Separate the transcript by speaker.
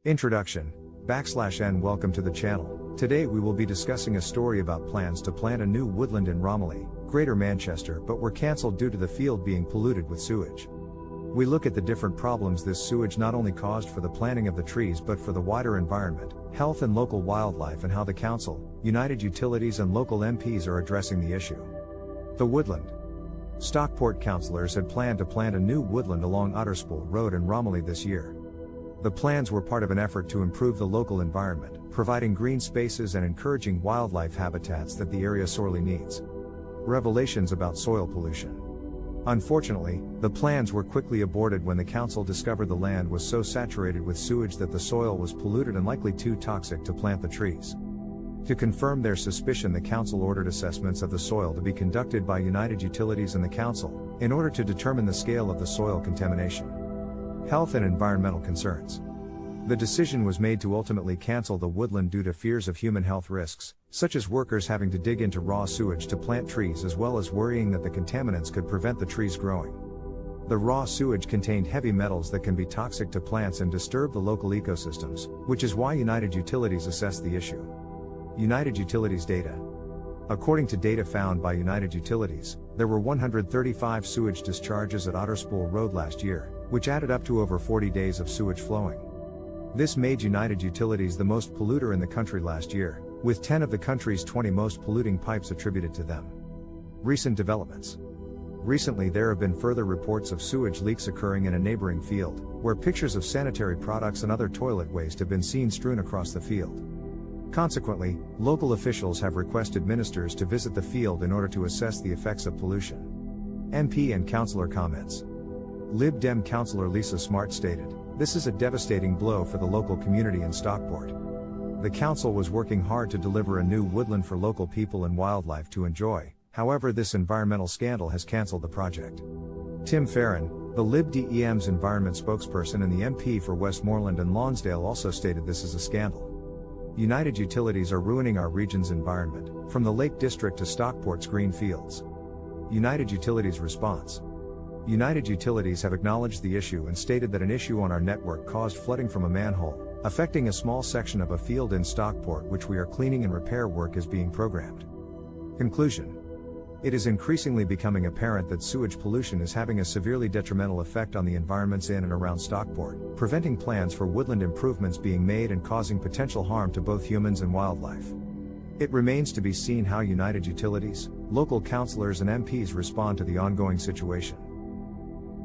Speaker 1: Introduction, /n Welcome to the channel. Today we will be discussing a story about plans to plant a new woodland in Romiley, Greater Manchester, but were cancelled due to the field being polluted with sewage. We look at the different problems this sewage not only caused for the planting of the trees but for the wider environment, health and local wildlife, and how the council, United Utilities and local MPs are addressing the issue. The woodland. Stockport councillors had planned to plant a new woodland along Otterspool Road in Romiley this year. The plans were part of an effort to improve the local environment, providing green spaces and encouraging wildlife habitats that the area sorely needs. Revelations about soil pollution. Unfortunately, the plans were quickly aborted when the council discovered the land was so saturated with sewage that the soil was polluted and likely too toxic to plant the trees. To confirm their suspicion, the council ordered assessments of the soil to be conducted by United Utilities and the council, in order to determine the scale of the soil contamination. Health and environmental concerns. The decision was made to ultimately cancel the woodland due to fears of human health risks, such as workers having to dig into raw sewage to plant trees, as well as worrying that the contaminants could prevent the trees growing. The raw sewage contained heavy metals that can be toxic to plants and disturb the local ecosystems, which is why United Utilities assessed the issue. United Utilities data. According to data found by United Utilities, there were 135 sewage discharges at Otterspool Road last year, which added up to over 40 days of sewage flowing. This made United Utilities the most polluter in the country last year, with 10 of the country's 20 most polluting pipes attributed to them. Recent developments. Recently there have been further reports of sewage leaks occurring in a neighboring field, where pictures of sanitary products and other toilet waste have been seen strewn across the field. Consequently, local officials have requested ministers to visit the field in order to assess the effects of pollution. MP and councillor comments. Lib Dem councillor Lisa Smart stated, "This is a devastating blow for the local community in Stockport. The council was working hard to deliver a new woodland for local people and wildlife to enjoy, however this environmental scandal has cancelled the project." Tim Farron, the Lib Dem's environment spokesperson and the MP for Westmoreland and Lonsdale, also stated this is a scandal. United Utilities are ruining our region's environment, from the Lake District to Stockport's green fields. United Utilities response. United Utilities have acknowledged the issue and stated that an issue on our network caused flooding from a manhole, affecting a small section of a field in Stockport, which we are cleaning and repair work is being programmed. Conclusion. It is increasingly becoming apparent that sewage pollution is having a severely detrimental effect on the environments in and around Stockport, preventing plans for woodland improvements being made and causing potential harm to both humans and wildlife. It remains to be seen how United Utilities, local councillors and MPs respond to the ongoing situation.